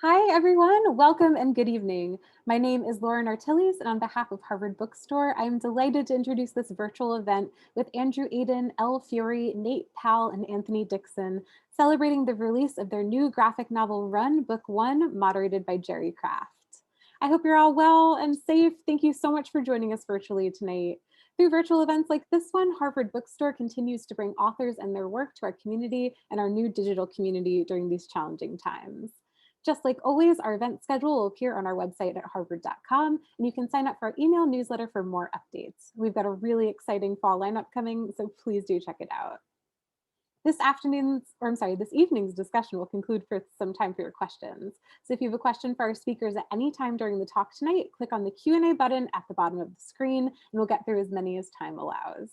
Hi, everyone. Welcome and good evening. My name is Lauren Artilles, and on behalf of Harvard Bookstore, I am delighted to introduce this virtual event with Andrew Aydin, Elle Fury, Nate Powell, and Anthony Dixon, celebrating the release of their new graphic novel Run, Book One, moderated by Jerry Craft. I hope you're all well and safe. Thank you so much for joining us virtually tonight. Through virtual events like this one, Harvard Bookstore continues to bring authors and their work to our community and our new digital community during these challenging times. Just like always, our event schedule will appear on our website at harvard.com, and you can sign up for our email newsletter for more updates. We've got a really exciting fall lineup coming, so please do check it out. This evening's discussion will conclude for some time for your questions. So if you have a question for our speakers at any time during the talk tonight, click on the Q&A button at the bottom of the screen, and we'll get through as many as time allows.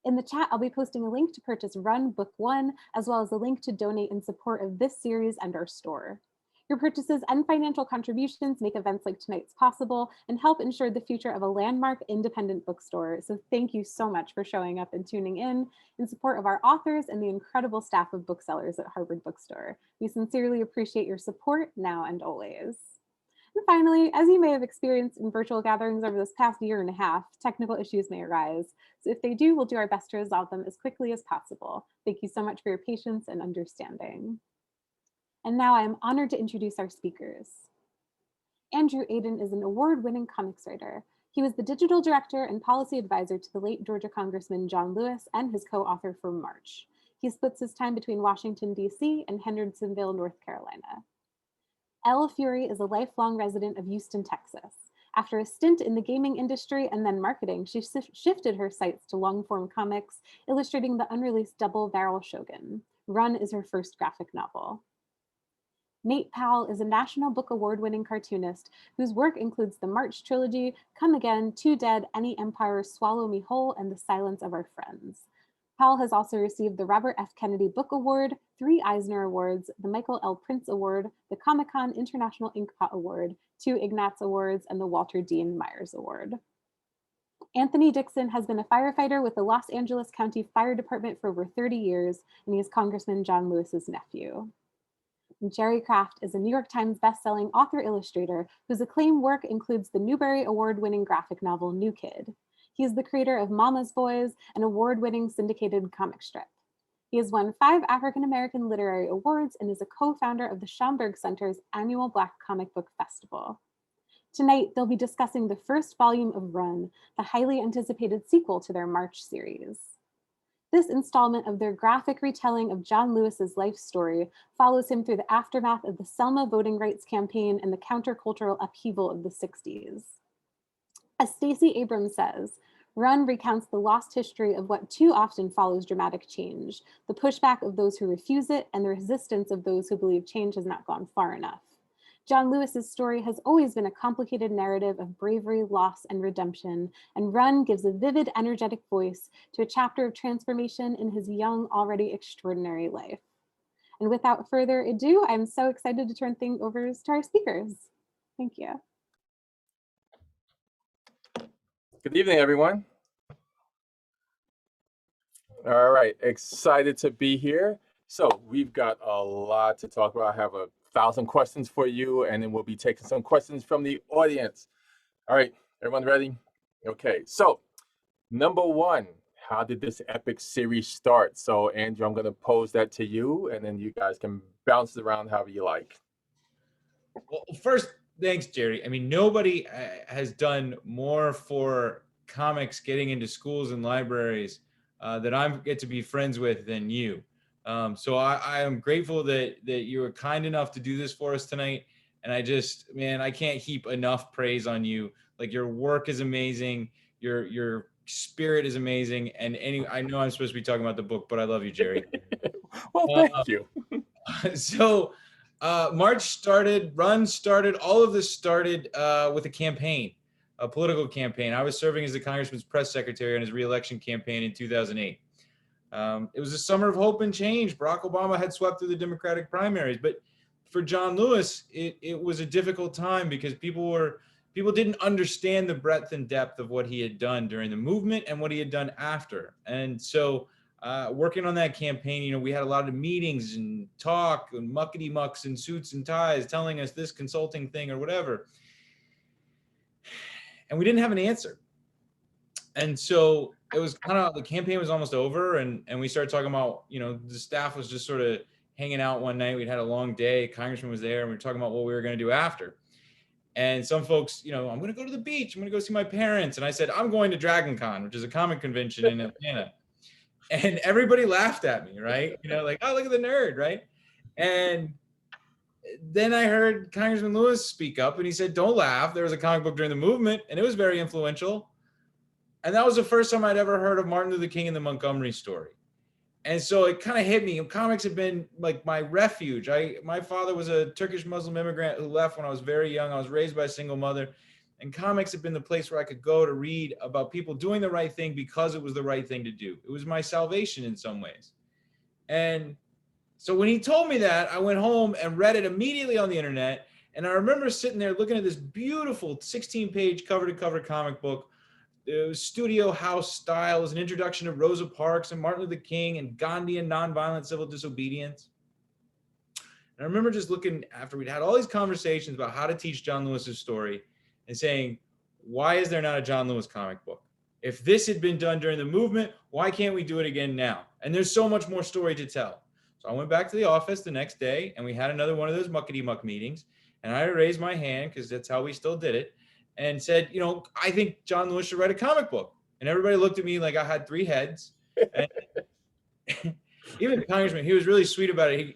In the chat, I'll be posting a link to purchase Run Book One, as well as a link to donate in support of this series and our store. Your purchases and financial contributions make events like tonight's possible and help ensure the future of a landmark independent bookstore. So thank you so much for showing up and tuning in support of our authors and the incredible staff of booksellers at Harvard Bookstore. We sincerely appreciate your support now and always. And finally, as you may have experienced in virtual gatherings over this past year and a half, technical issues may arise. So if they do, we'll do our best to resolve them as quickly as possible. Thank you so much for your patience and understanding. And now I am honored to introduce our speakers. Andrew Aydin is an award-winning comics writer. He was the digital director and policy advisor to the late Georgia Congressman John Lewis and his co-author for March. He splits his time between Washington, D.C. and Hendersonville, North Carolina. Elle Fury is a lifelong resident of Houston, Texas. After a stint in the gaming industry and then marketing, she shifted her sights to long-form comics, illustrating the unreleased Double Barrel Shogun. Run is her first graphic novel. Nate Powell is a National Book Award-winning cartoonist whose work includes the March trilogy, Come Again, Two Dead, Any Empire, Swallow Me Whole, and The Silence of Our Friends. Powell has also received the Robert F. Kennedy Book Award, 3 Eisner Awards, the Michael L. Prince Award, the Comic-Con International Inkpot Award, 2 Ignatz Awards, and the Walter Dean Myers Award. Anthony Dixon has been a firefighter with the Los Angeles County Fire Department for over 30 years, and he is Congressman John Lewis's nephew. Jerry Craft is a New York Times bestselling author-illustrator whose acclaimed work includes the Newbery Award-winning graphic novel New Kid. He is the creator of Mama's Boys, an award-winning syndicated comic strip. He has won 5 African-American literary awards and is a co-founder of the Schomburg Center's annual Black Comic Book Festival. Tonight, they'll be discussing the first volume of Run, the highly anticipated sequel to their March series. This installment of their graphic retelling of John Lewis's life story follows him through the aftermath of the Selma voting rights campaign and the countercultural upheaval of the 60s. As Stacey Abrams says, Run recounts the lost history of what too often follows dramatic change, the pushback of those who refuse it and the resistance of those who believe change has not gone far enough. John Lewis's story has always been a complicated narrative of bravery, loss, and redemption, and Run gives a vivid, energetic voice to a chapter of transformation in his young, already extraordinary life. And without further ado, I'm so excited to turn things over to our speakers. Thank you. Good evening, everyone. All right, excited to be here. So we've got a lot to talk about. I have 1,000 questions for you, and then we'll be taking some questions from the audience. All right, everyone ready? Okay, so number 1, how did this epic series start? So Andrew, I'm gonna pose that to you, and then you guys can bounce it around however you like. Well, first, thanks, Jerry. I mean, nobody has done more for comics getting into schools and libraries that I get to be friends with than you. So I am grateful that you were kind enough to do this for us tonight. And I can't heap enough praise on you. Like, your work is amazing. Your spirit is amazing. And I know I'm supposed to be talking about the book, but I love you, Jerry. Well, thank you. So March started, Run started, all of this started with a campaign, a political campaign. I was serving as the congressman's press secretary on his re-election campaign in 2008. It was a summer of hope and change. Barack Obama had swept through the Democratic primaries, but for John Lewis, it was a difficult time because people didn't understand the breadth and depth of what he had done during the movement and what he had done after. And so working on that campaign, you know, we had a lot of meetings and talk and muckety mucks and suits and ties telling us this consulting thing or whatever. And we didn't have an answer. And so it was kind of, the campaign was almost over, and we started talking about, you know, the staff was just sort of hanging out one night. We'd had a long day. Congressman was there, and we were talking about what we were going to do after. And some folks, you know, I'm going to go to the beach. I'm going to go see my parents. And I said, I'm going to Dragon Con, which is a comic convention in Atlanta. And everybody laughed at me, right? You know, like, oh, look at the nerd, right? And then I heard Congressman Lewis speak up, and he said, don't laugh. There was a comic book during the movement, and it was very influential. And that was the first time I'd ever heard of Martin Luther King and the Montgomery story. And so it kind of hit me. Comics have been like my refuge. My father was a Turkish Muslim immigrant who left when I was very young. I was raised by a single mother. And comics have been the place where I could go to read about people doing the right thing because it was the right thing to do. It was my salvation in some ways. And so when he told me that, I went home and read it immediately on the internet. And I remember sitting there looking at this beautiful 16-page cover-to-cover comic book. It was studio house style. It was an introduction to Rosa Parks and Martin Luther King and Gandhi and nonviolent civil disobedience. And I remember just looking, after we'd had all these conversations about how to teach John Lewis's story, and saying, why is there not a John Lewis comic book? If this had been done during the movement, why can't we do it again now? And there's so much more story to tell. So I went back to the office the next day, and we had another one of those muckety muck meetings. And I raised my hand, because that's how we still did it, and said, you know, I think John Lewis should write a comic book. And everybody looked at me like I had 3 heads. And even the congressman, he was really sweet about it.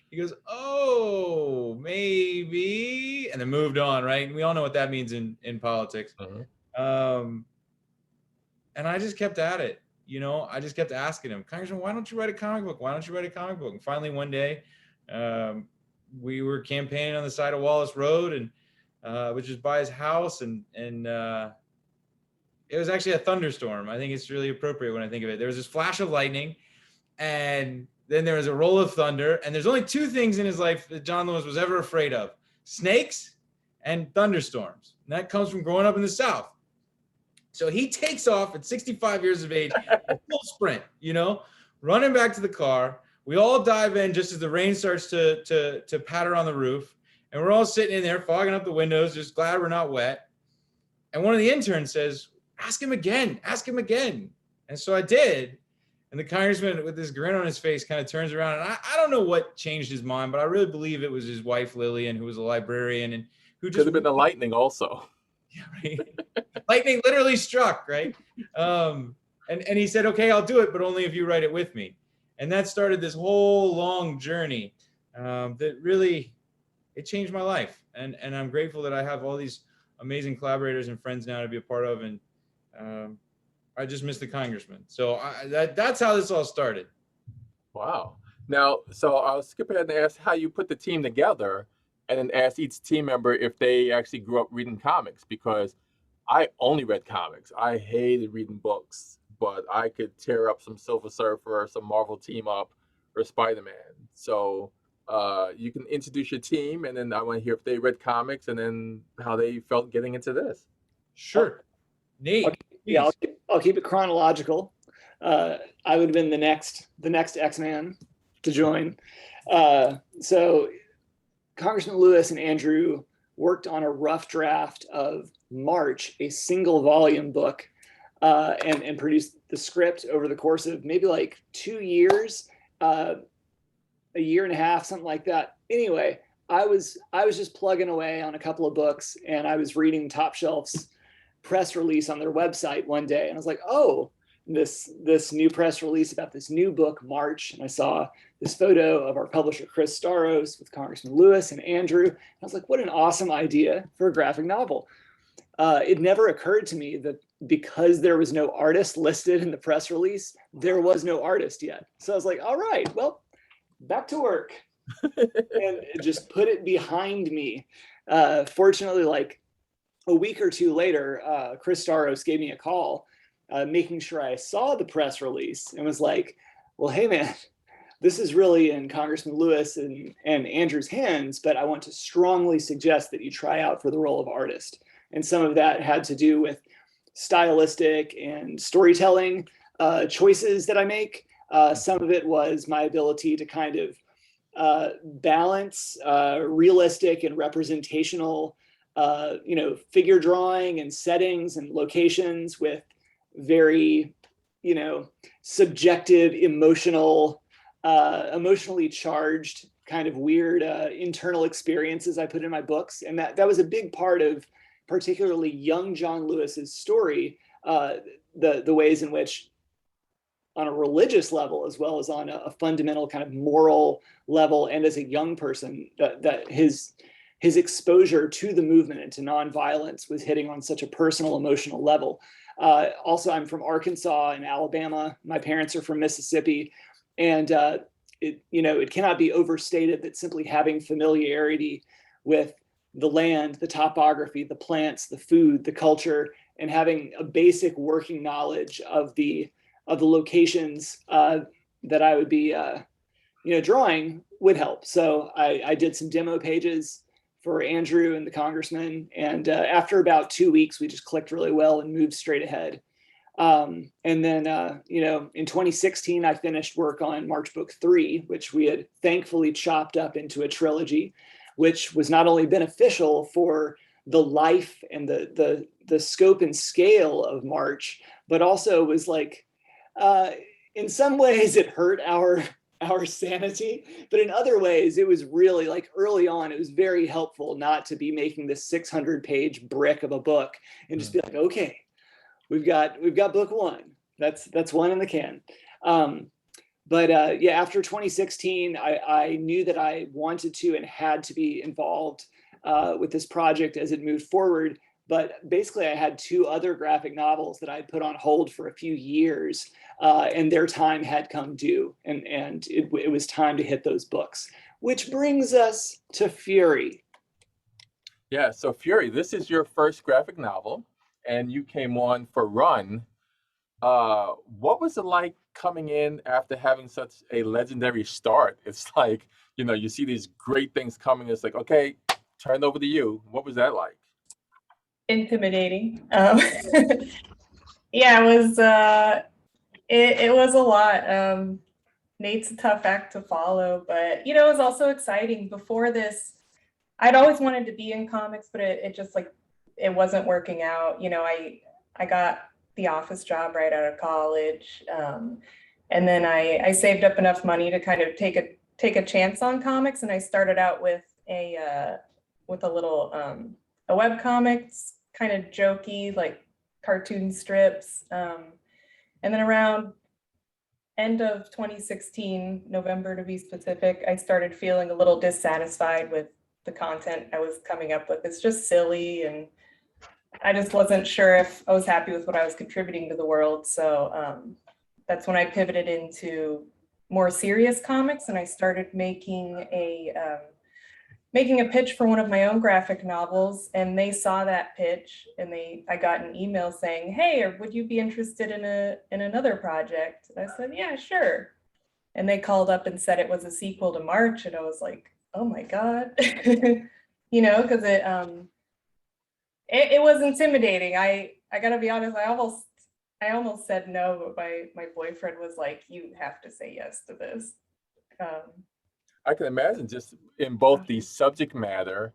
He goes, oh, maybe, and then moved on, right? And we all know what that means in politics. And I just kept at it, you know. I just kept asking him, Congressman, why don't you write a comic book? Why don't you write a comic book? And finally, one day, we were campaigning on the side of Wallace Road, and which is by his house, and it was actually a thunderstorm. I think it's really appropriate when I think of it. There was this flash of lightning, and then there was a roll of thunder, and there's only 2 things in his life that John Lewis was ever afraid of: snakes and thunderstorms. And that comes from growing up in the South. So he takes off at 65 years of age, a full sprint, you know, running back to the car. We all dive in just as the rain starts to patter on the roof. And we're all sitting in there, fogging up the windows, just glad we're not wet. And one of the interns says, ask him again, ask him again. And so I did. And the congressman, with this grin on his face, kind of turns around. And I don't know what changed his mind, but I really believe it was his wife, Lillian, who was a librarian, and who just— Could have been the lightning also. Yeah, right. Lightning literally struck, right? And he said, okay, I'll do it, but only if you write it with me. And that started this whole long journey that really, it changed my life. And I'm grateful that I have all these amazing collaborators and friends now to be a part of. And I just miss the congressman. So that's how this all started. Wow. Now, so I'll skip ahead and ask how you put the team together, and then ask each team member if they actually grew up reading comics, because I only read comics. I hated reading books, but I could tear up some Silver Surfer, some Marvel Team Up, or Spider-Man. So you can introduce your team, and then I want to hear if they read comics, and then how they felt getting into this. Sure. Nate. Yeah, I'll keep it chronological. I would have been the next X-Man to join. So Congressman Lewis and Andrew worked on a rough draft of March, a single volume book, and produced the script over the course of maybe like 2 years, a year and a half, something like that. Anyway, I was just plugging away on a couple of books, and I was reading Top Shelf's press release on their website one day, and I was like, oh, this new press release about this new book, March, and I saw this photo of our publisher Chris Staros with Congressman Lewis and Andrew. I was like, what an awesome idea for a graphic novel. It never occurred to me that because there was no artist listed in the press release, there was no artist yet. So I was like, all right, well, back to work. And just put it behind me. Fortunately, like a week or 2 later, Chris Staros gave me a call, making sure I saw the press release, and was like, well, hey man, this is really in Congressman Lewis and Andrew's hands, but I want to strongly suggest that you try out for the role of artist. And some of that had to do with stylistic and storytelling. choices that I make. Some of it was my ability to kind of balance realistic and representational, figure drawing and settings and locations with very, subjective, emotionally charged kind of weird internal experiences I put in my books. And that was a big part of particularly young John Lewis's story, the ways in which on a religious level, as well as on a fundamental kind of moral level, and as a young person, that his exposure to the movement and to nonviolence was hitting on such a personal, emotional level. Also, I'm from Arkansas and Alabama. My parents are from Mississippi. And it cannot be overstated that simply having familiarity with the land, the topography, the plants, the food, the culture, and having a basic working knowledge of the locations that I would be drawing would help. So I did some demo pages for Andrew and the Congressman, and after about 2 weeks, we just clicked really well and moved straight ahead. And then, in 2016, I finished work on March Book 3, which we had thankfully chopped up into a trilogy, which was not only beneficial for the life and the scope and scale of March, but also was like, in some ways it hurt our sanity, but in other ways it was really, like, early on, it was very helpful not to be making this 600-page brick of a book and just be like, okay, we've got book 1. That's one in the can. But after 2016, I knew that I wanted to and had to be involved with this project as it moved forward. But basically, I had 2 other graphic novels that I had put on hold for a few years, and their time had come due, and it was time to hit those books. Which brings us to Fury. Yeah, so Fury, this is your first graphic novel, and you came on for Run. What was it like coming in after having such a legendary start? It's like, you see these great things coming. It's like, okay, turn it over to you. What was that like? Intimidating. Yeah, it was it was a lot. Nate's a tough act to follow, but it was also exciting. Before this, I'd always wanted to be in comics, but it just, like, it wasn't working out. I got the office job right out of college, and then I saved up enough money to kind of take a chance on comics, and I started out with a little a web comics, kind of jokey, like cartoon strips, and then around end of 2016, November to be specific, I started feeling a little dissatisfied with the content I was coming up with. It's just silly, and I just wasn't sure if I was happy with what I was contributing to the world. So that's when I pivoted into more serious comics, and I started making a pitch for one of my own graphic novels, and they saw that pitch, and I got an email saying, "Hey, would you be interested in another project?" And I said, "Yeah, sure." And they called up and said it was a sequel to March, and I was like, "Oh my God," because it was intimidating. I gotta be honest, I almost said no, but my boyfriend was like, "You have to say yes to this." I can imagine, just in both the subject matter,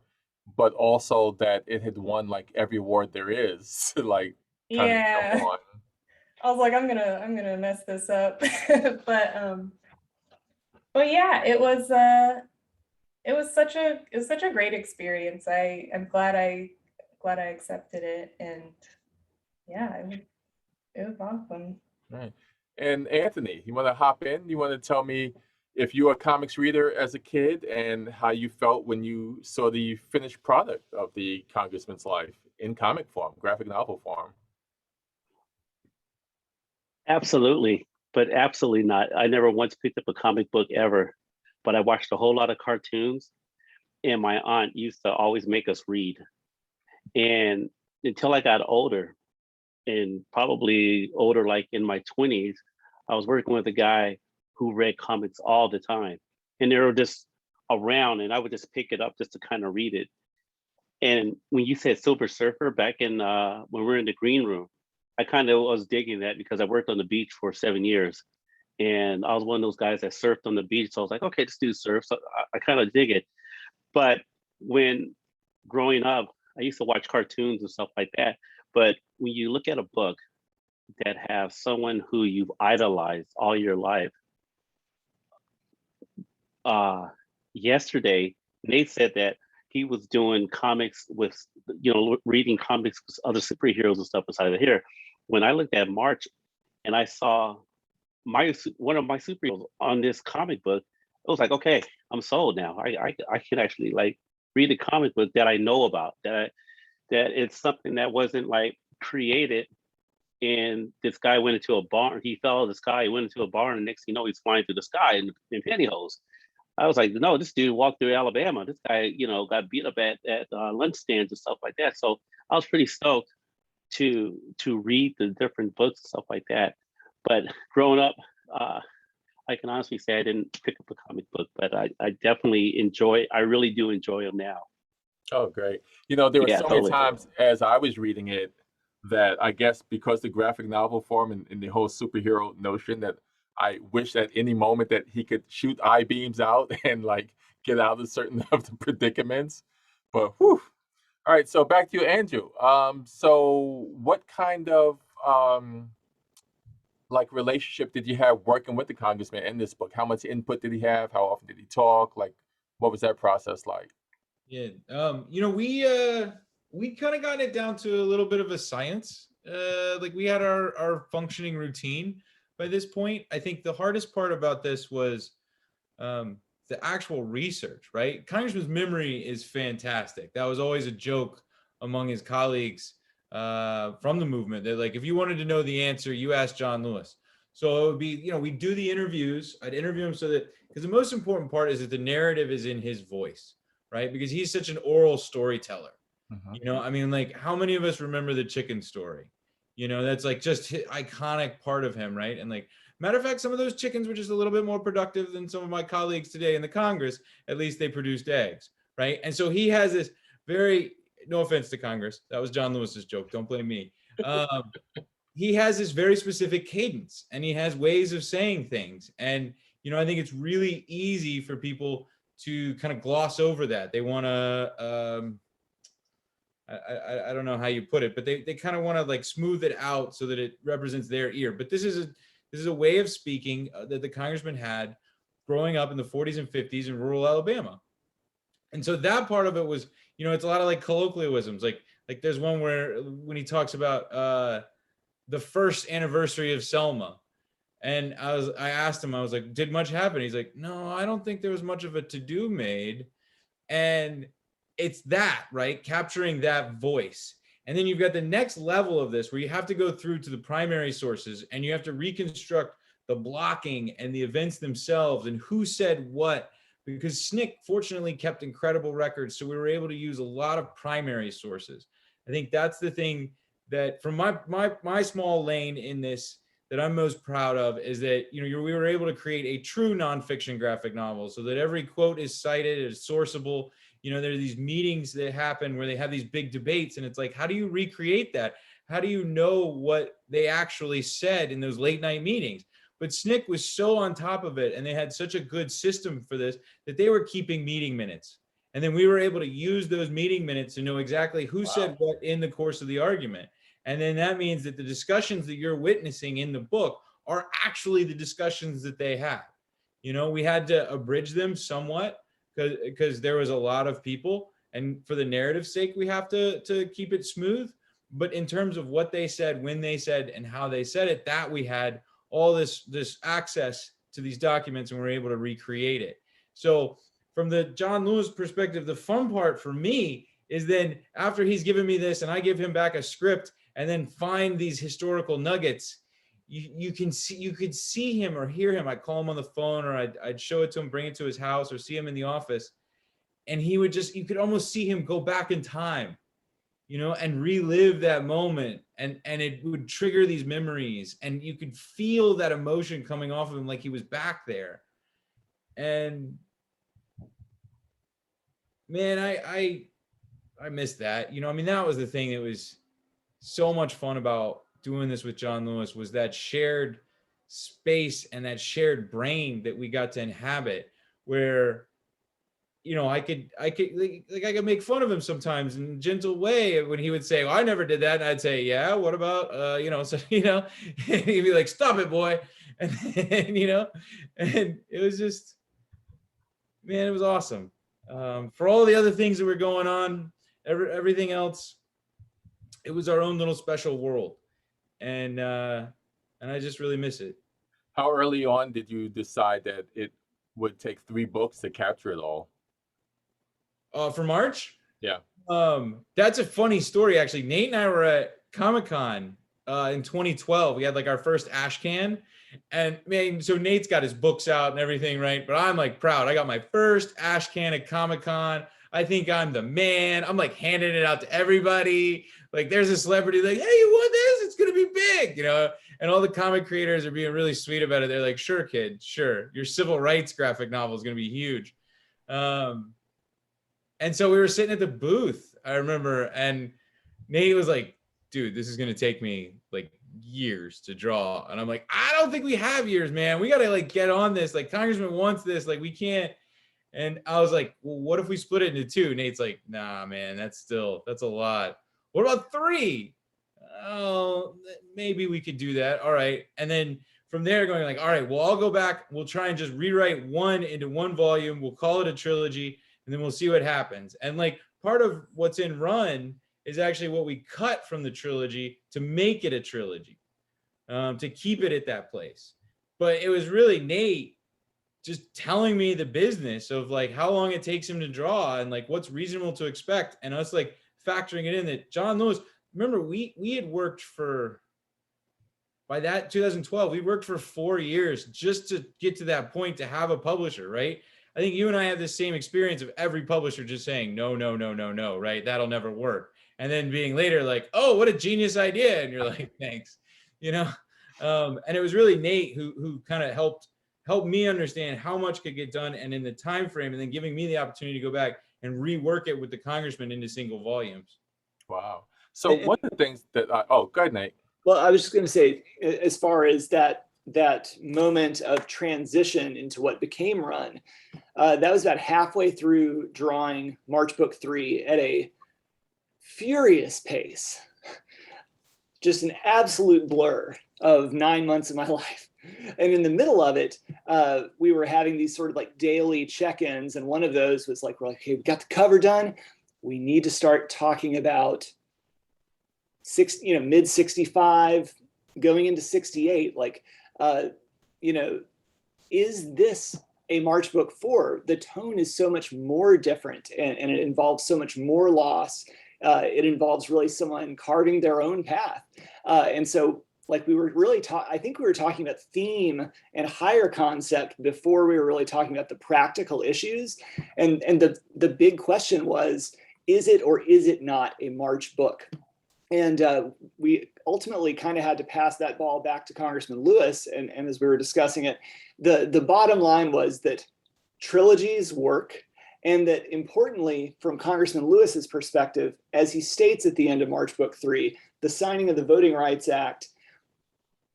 but also that it had won like every award there is, like, kind of jump on. I was like, I'm gonna mess this up, but yeah, it was such a great experience. I'm glad I accepted it, and yeah, it was awesome. Right. And Anthony, you want to hop in? You want to tell me if you were a comics reader as a kid and how you felt when you saw the finished product of the Congressman's life in comic form, graphic novel form? Absolutely, but absolutely not. I never once picked up a comic book ever, but I watched a whole lot of cartoons, and my aunt used to always make us read. And until I got older, and probably older, like in my 20s, I was working with a guy who read comics all the time, and they were just around, and I would just pick it up just to kind of read it. And when you said Silver Surfer back in when we were in the green room, I kind of was digging that because I worked on the beach for 7 years, and I was one of those guys that surfed on the beach. So I was like, okay, this dude surfs. So I kind of dig it. But when growing up, I used to watch cartoons and stuff like that. But when you look at a book that has someone who you've idolized all your life, yesterday, Nate said that he was doing comics with, reading comics with other superheroes and stuff beside of here. When I looked at March and I saw one of my superheroes on this comic book, it was like, okay, I'm sold now. I can actually like read a comic book that I know about, that it's something that wasn't like created. And this guy went into a barn. He fell out of the sky. He went into a barn, and next thing you know, he's flying through the sky in pantyhose. I was like, no, this dude walked through Alabama. This guy, got beat up at lunch stands and stuff like that. So I was pretty stoked to read the different books and stuff like that. But growing up, I can honestly say I didn't pick up a comic book, but I definitely I really do enjoy them now. Oh, great. There were so many times as I was reading it that I guess because the graphic novel form and the whole superhero notion, that I wish at any moment that he could shoot eye beams out and like get out of certain of the predicaments. But whew. All right, so back to you, Andrew. So what kind of like relationship did you have working with the congressman in this book? How much input did he have? How often did he talk? Like, what was that process like? Yeah, we kind of got it down to a little bit of a science. Like we had our functioning routine by this point. I think the hardest part about this was the actual research, right? Congressman's memory is fantastic. That was always a joke among his colleagues from the movement. That like, if you wanted to know the answer, you ask John Lewis. So it would be, we do the interviews. I'd interview him because the most important part is that the narrative is in his voice, right? Because he's such an oral storyteller. I mean, like, how many of us remember the chicken story? That's like just iconic part of him, right? And like, matter of fact, some of those chickens were just a little bit more productive than some of my colleagues today in the Congress. At least they produced eggs, right? And so he has this very, no offense to Congress, that was John Lewis's joke, don't blame me. He has this very specific cadence, and he has ways of saying things. And, I think it's really easy for people to kind of gloss over that. They want to, I don't know how you put it, but they kind of want to like smooth it out so that it represents their ear. But this is a way of speaking that the congressman had growing up in the 40s and 50s in rural Alabama. And so that part of it was, it's a lot of like colloquialisms. Like there's one where when he talks about the first anniversary of Selma. And I asked him, I was like, did much happen? He's like, no, I don't think there was much of a to-do made. And it's that, right? Capturing that voice. And then you've got the next level of this where you have to go through to the primary sources and you have to reconstruct the blocking and the events themselves and who said what, because SNCC fortunately kept incredible records. So we were able to use a lot of primary sources. I think that's the thing that from my small lane in this that I'm most proud of is that, we were able to create a true nonfiction graphic novel so that every quote is cited, is sourceable. There are these meetings that happen where they have these big debates, and it's like, how do you recreate that? How do you know what they actually said in those late night meetings? But SNCC was so on top of it, and they had such a good system for this that they were keeping meeting minutes. And then we were able to use those meeting minutes to know exactly who said what in the course of the argument. And then that means that the discussions that you're witnessing in the book are actually the discussions that they had. We had to abridge them somewhat because there was a lot of people, and for the narrative's sake, we have to keep it smooth. But in terms of what they said, when they said, and how they said it, that we had all this access to these documents, and we were able to recreate it. So from the John Lewis perspective, the fun part for me is then after he's given me this and I give him back a script and then find these historical nuggets, you could see him or hear him. I'd call him on the phone, or I'd show it to him, bring it to his house, or see him in the office. And he would you could almost see him go back in time, and relive that moment. And it would trigger these memories, and you could feel that emotion coming off of him like he was back there. And man, I missed that. That was the thing that was so much fun about doing this with John Lewis was that shared space and that shared brain that we got to inhabit, where I could I could make fun of him sometimes in a gentle way when he would say, well, I never did that. And I'd say, yeah, what about, so, and he'd be like, stop it, boy. And it was just, man, it was awesome. For all the other things that were going on, everything else, it was our own little special world. And I just really miss it. How early on did you decide that it would take 3 books to capture it all? For March? Yeah. That's a funny story, actually. Nate and I were at Comic-Con in 2012. We had like our first ash can. And man, so Nate's got his books out and everything, right? But I'm like proud. I got my first ash can at Comic-Con. I think I'm the man. I'm like handing it out to everybody. Like there's a celebrity like, hey, you want this? It's going to be big, And all the comic creators are being really sweet about it. They're like, sure, kid, sure. Your civil rights graphic novel is going to be huge. And so we were sitting at the booth, I remember, and Nate was like, dude, this is going to take me like years to draw. And I'm like, I don't think we have years, man. We got to like get on this. Like Congressman wants this. Like we can't. And I was like, well, what if we split it into 2? Nate's like, nah, man, that's a lot. What about 3? Oh, maybe we could do that. All right. And then from there going like, all right, well, I'll go back. We'll try and just rewrite 1 into 1 volume. We'll call it a trilogy. And then we'll see what happens. And like part of what's in Run is actually what we cut from the trilogy to make it a trilogy, to keep it at that place. But it was really Nate just telling me the business of like how long it takes him to draw and like what's reasonable to expect. And us like factoring it in that John Lewis, remember we had worked by that 2012, we worked for 4 years just to get to that point to have a publisher, right? I think you and I have the same experience of every publisher just saying, no, no, no, no, no, right? That'll never work. And then being later like, oh, what a genius idea. And you're like, thanks, And it was really Nate who kind of helped me understand how much could get done and in the time frame, and then giving me the opportunity to go back and rework it with the Congressman into single volumes. Wow. So one of the things that go ahead, Nate. Well, I was just going to say, as far as that moment of transition into what became Run, that was about halfway through drawing March Book 3 at a furious pace. Just an absolute blur of 9 months of my life. And in the middle of it, we were having these sort of like daily check-ins. And one of those was like, we're like, okay, we got the cover done. We need to start talking about mid 65 going into 68. Like, is this a March Book 4? The tone is so much more different and it involves so much more loss. It involves really someone carving their own path. And so like we were really I think we were talking about theme and higher concept before we were really talking about the practical issues. And the big question was, is it or is it not a March book? And we ultimately kind of had to pass that ball back to Congressman Lewis. And as we were discussing it, the bottom line was that trilogies work, and that importantly, from Congressman Lewis's perspective, as he states at the end of March Book 3, the signing of the Voting Rights Act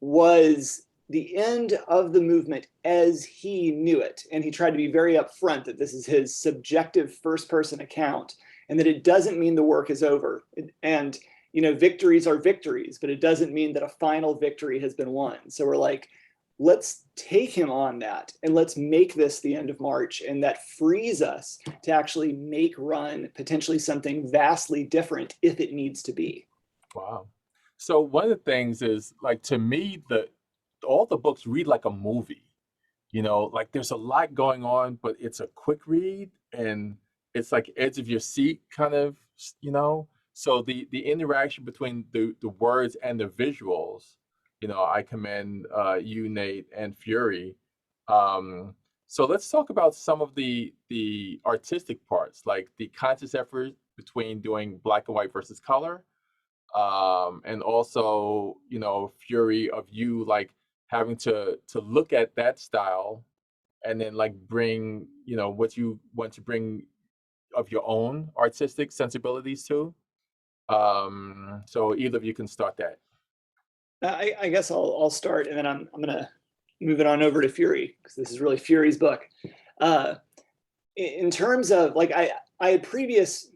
was the end of the movement as he knew it. And he tried to be very upfront that this is his subjective first-person account, and that it doesn't mean the work is over. And victories are victories, but it doesn't mean that a final victory has been won. So we're like, let's take him on that and let's make this the end of March. And that frees us to actually make Run potentially something vastly different if it needs to be. Wow. So one of the things is, like, to me, all the books read like a movie. Like there's a lot going on, but it's a quick read and it's like edge of your seat kind of, So the interaction between the words and the visuals, I commend you, Nate, and Fury. So let's talk about some of the artistic parts, like the conscious effort between doing black and white versus color, and also, Fury, of you like having to look at that style and then like bring, what you want to bring of your own artistic sensibilities to. So either of you can start that. I guess I'll start, and then I'm gonna move it on over to Fury, because this is really Fury's book. In terms of like, I had previous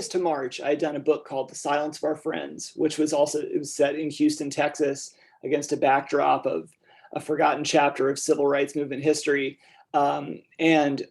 to March, I had done a book called The Silence of Our Friends, which was also, it was set in Houston, Texas, against a backdrop of a forgotten chapter of civil rights movement history. And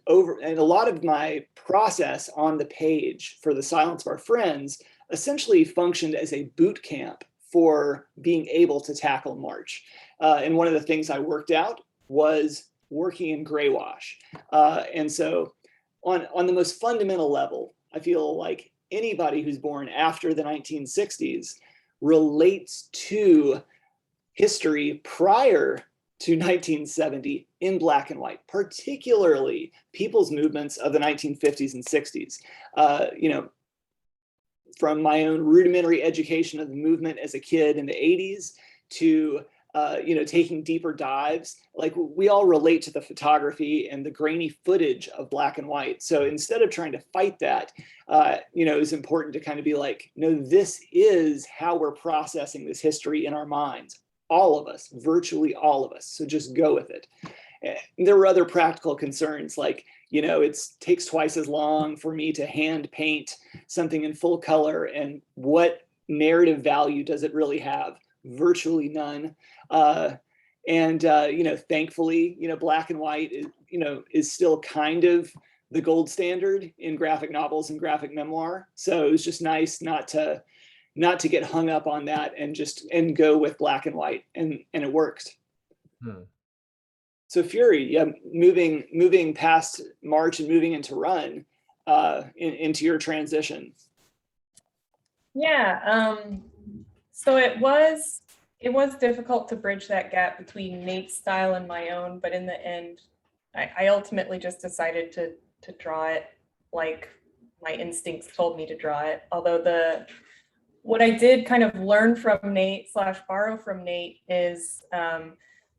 a lot of my process on the page for The Silence of Our Friends essentially functioned as a boot camp for being able to tackle March. And one of the things I worked out was working in gray wash. And so on the most fundamental level, I feel like anybody who's born after the 1960s relates to history prior to 1970 in black and white, particularly people's movements of the 1950s and 60s. You know, from my own rudimentary education of the movement as a kid in the 80s to you know, taking deeper dives, like we all relate to the photography and the grainy footage of black and white. So instead of trying to fight that, you know, it's important to kind of be like, no, this is how we're processing this history in our minds. All of us, virtually all of us. So just go with it. And there were other practical concerns, like, you know, it takes twice as long for me to hand paint something in full color, and what narrative value does it really have? Virtually none. You know, thankfully, you know, black and white is, you know, is still kind of the gold standard in graphic novels and graphic memoir. So it was just nice not to get hung up on that and go with black and white, and it worked. So Fury, yeah, moving past March and moving into Run, into your transition. Yeah. So it was difficult to bridge that gap between Nate's style and my own, but in the end, I ultimately just decided to draw it like my instincts told me to draw it. Although what I did kind of learn from Nate / borrow from Nate is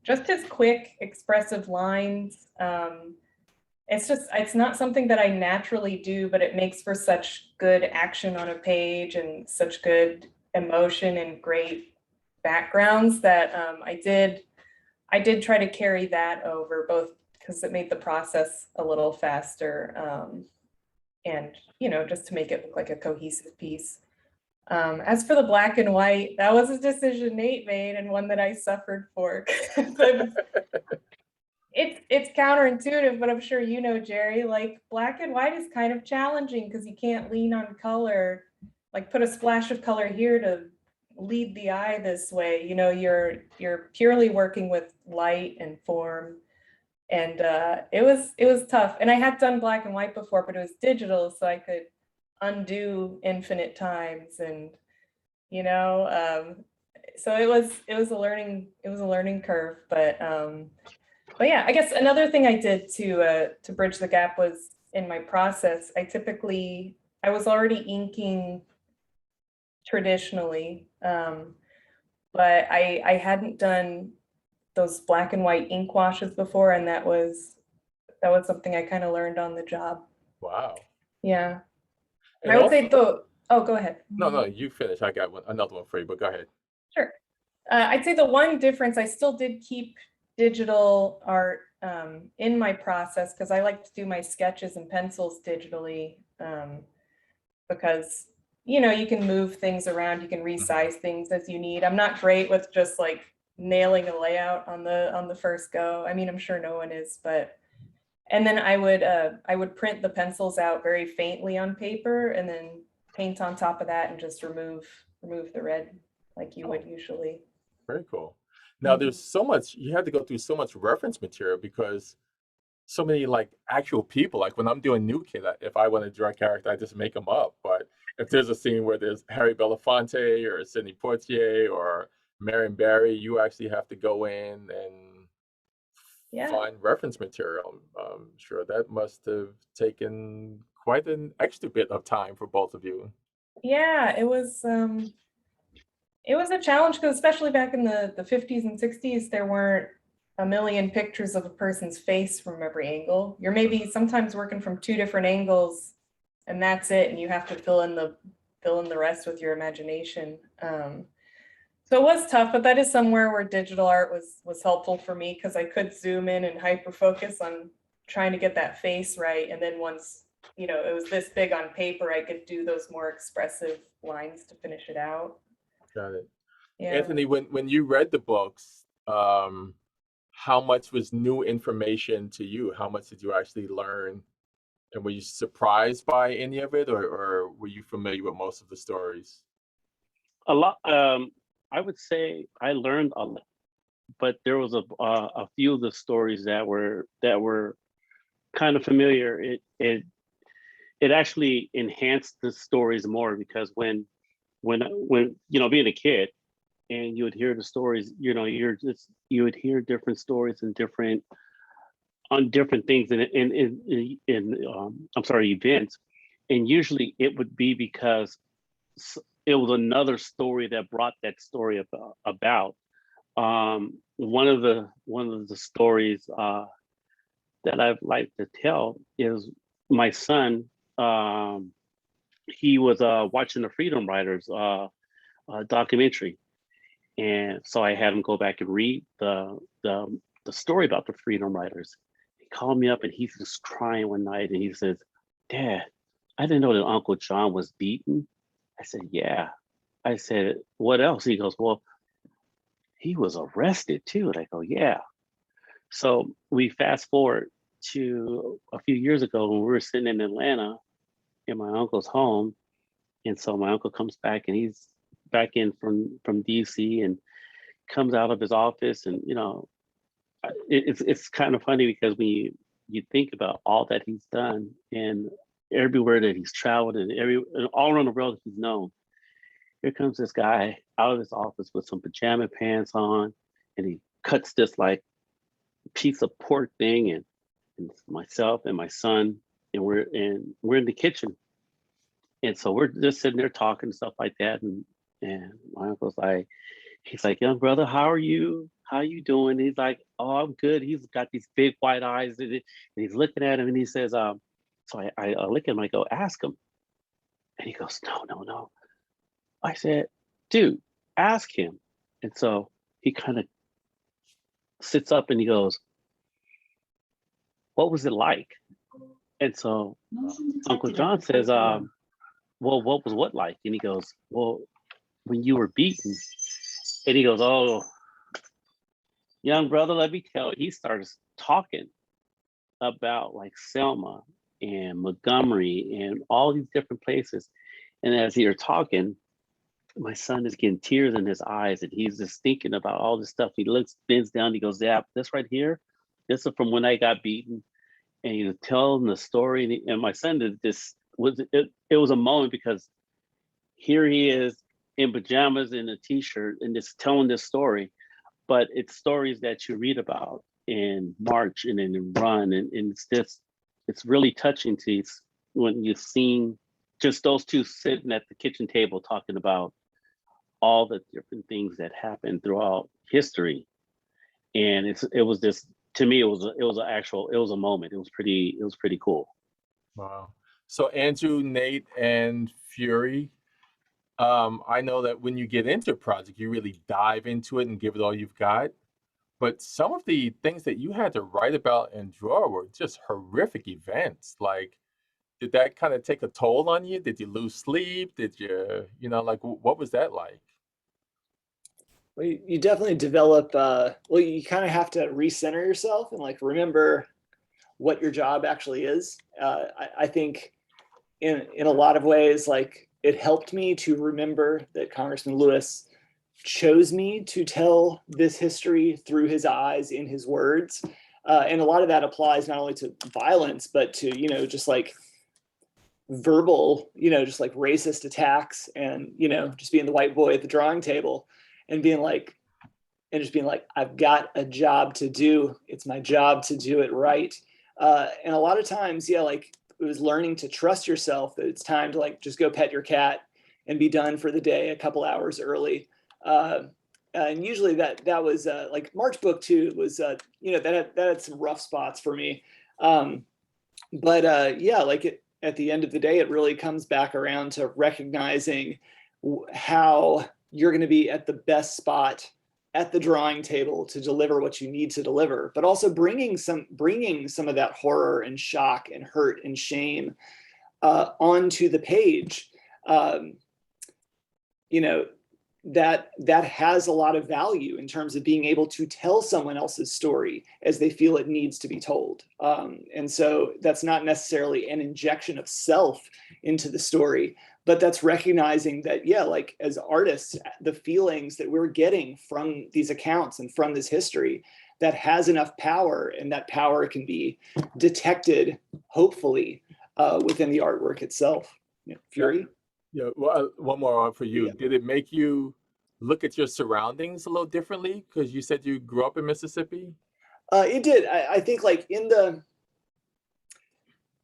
just his quick, expressive lines. It's not something that I naturally do, but it makes for such good action on a page and such good emotion and great backgrounds that I did try to carry that over, both because it made the process a little faster and, you know, just to make it look like a cohesive piece. As for the black and white, that was a decision Nate made, and one that I suffered for. It's counterintuitive, but I'm sure you know, Jerry, like black and white is kind of challenging because you can't lean on color, like put a splash of color here to lead the eye this way. You know, you're purely working with light and form. And it was tough. And I had done black and white before, but it was digital, so I could undo infinite times, and you know, so it was a learning curve. But yeah, I guess another thing I did to bridge the gap was in my process. I was already inking traditionally, but I hadn't done those black and white ink washes before, and that was something I kind of learned on the job. Wow. Yeah. And I would say go ahead. No, you finish. I got another one for you, but go ahead. Sure. I'd say the one difference, I still did keep digital art in my process because I like to do my sketches and pencils digitally, because, you know, you can move things around, you can resize things as you need. I'm not great with just like nailing a layout on the first go. I mean, I'm sure no one is, but, and then I would print the pencils out very faintly on paper and then paint on top of that and just remove the red like you would usually. Very cool. Now there's so much, you have to go through so much reference material because so many like actual people, like when I'm doing New Kid, if I want to draw a character, I just make them up. But if there's a scene where there's Harry Belafonte or Sidney Poitier or Marion Barry, you actually have to go in and find reference material. I'm sure that must have taken quite an extra bit of time for both of you. Yeah, it was a challenge because especially back in the 50s and 60s, there weren't a million pictures of a person's face from every angle. You're maybe sometimes working from 2 different angles and that's it, and you have to fill in the rest with your imagination. So it was tough, but that is somewhere where digital art was helpful for me, because I could zoom in and hyper focus on trying to get that face right. And then once, it was this big on paper, I could do those more expressive lines to finish it out. Got it. Yeah. Anthony, when you read the books, how much was new information to you? How much did you actually learn? And were you surprised by any of it, or were you familiar with most of the stories? A lot. I would say I learned a lot, but there was a few of the stories that were kind of familiar. It actually enhanced the stories more, because when being a kid and you would hear the stories, you would hear different stories and different things events, and usually it would be because it was another story that brought that story about. One of the stories that I'd like to tell is my son. He was watching the Freedom Riders documentary, and so I had him go back and read the story about the Freedom Riders. He called me up and he's just crying one night, and he says, "Dad, I didn't know that Uncle John was beaten." I said, "Yeah." I said, "What else?" He goes, "Well, he was arrested too." And I go, "Yeah." So we fast forward to a few years ago when we were sitting in Atlanta in my uncle's home. And so my uncle comes back, and he's back in from DC, and comes out of his office. And, it's kind of funny, because when you think about all that he's done and everywhere that he's traveled and all around the world that he's known, here comes this guy out of his office with some pajama pants on, and he cuts this like piece of pork thing, and myself and my son, and we're in the kitchen, and so we're just sitting there talking and stuff like that, and my uncle's like, he's like, "Young brother, how are you? How you doing?" He's like, "Oh, I'm good." He's got these big white eyes, and he's looking at him, and he says, so I look at him, I go, "Ask him," and he goes, "No." I said, "Dude, ask him." And so he kind of sits up and he goes, "What was it like?" And so Uncle John says, "Well, what was what like?" And he goes, "Well, when you were beaten." And he goes, "Oh, young brother, let me tell you." He starts talking about like Selma and Montgomery and all these different places. And as you're talking, my son is getting tears in his eyes, and he's just thinking about all this stuff. He bends down, he goes, "Yeah, this right here, this is from when I got beaten." And he was telling the story, and my son it was a moment, because here he is in pajamas and a t-shirt and just telling this story, but it's stories that you read about in March and in Run, and it's really touching to when you've seen just those two sitting at the kitchen table talking about all the different things that happened throughout history. And it was just, to me, it was a moment. It was pretty cool. Wow. So Andrew, Nate, and Fury, I know that when you get into a project, you really dive into it and give it all you've got. But some of the things that you had to write about and draw were just horrific events. Like, did that kind of take a toll on you? Did you lose sleep? Did you, what was that like? Well, you definitely develop, you kind of have to recenter yourself and like remember what your job actually is. I think in a lot of ways, like it helped me to remember that Congressman Lewis chose me to tell this history through his eyes, in his words. And a lot of that applies not only to violence, but to, just like verbal, just like racist attacks, and, just being the white boy at the drawing table and being like, I've got a job to do. It's my job to do it right. And a lot of times, like it was learning to trust yourself, that it's time to like just go pet your cat and be done for the day a couple hours early. And usually that was like March book 2 was, that had some rough spots for me. But at the end of the day, it really comes back around to recognizing how you're going to be at the best spot at the drawing table to deliver what you need to deliver, but also bringing some of that horror and shock and hurt and shame onto the page. You know, that has a lot of value in terms of being able to tell someone else's story as they feel it needs to be told. And so that's not necessarily an injection of self into the story, but that's recognizing that, yeah, like as artists, the feelings that we're getting from these accounts and from this history, that has enough power, and that power can be detected, hopefully, within the artwork itself. Yeah. Fury? Yeah, well, one more for you. Yeah. Did it make you look at your surroundings a little differently? Because you said you grew up in Mississippi. It did. I think like in the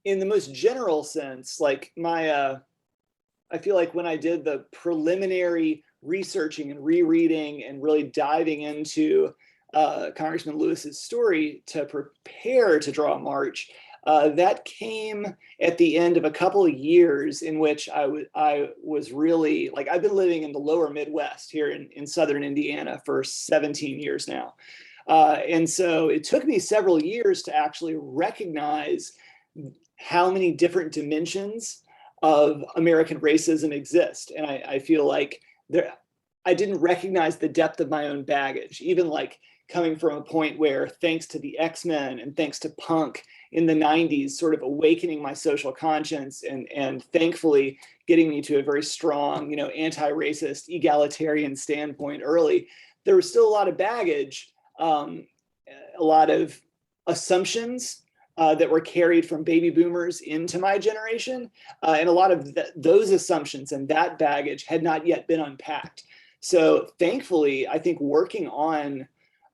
most general sense, like I feel like when I did the preliminary researching and rereading and really diving into Congressman Lewis's story to prepare to draw March, that came at the end of a couple of years in which I was really, like, I've been living in the lower Midwest here in Southern Indiana for 17 years now. And so it took me several years to actually recognize how many different dimensions of American racism exist. And I feel like I didn't recognize the depth of my own baggage, even like coming from a point where, thanks to the X-Men and thanks to punk in the 90s, sort of awakening my social conscience and thankfully getting me to a very strong, you know, anti-racist, egalitarian standpoint early, there was still a lot of baggage, a lot of assumptions that were carried from baby boomers into my generation. And a lot of those assumptions and that baggage had not yet been unpacked. So thankfully, I think working on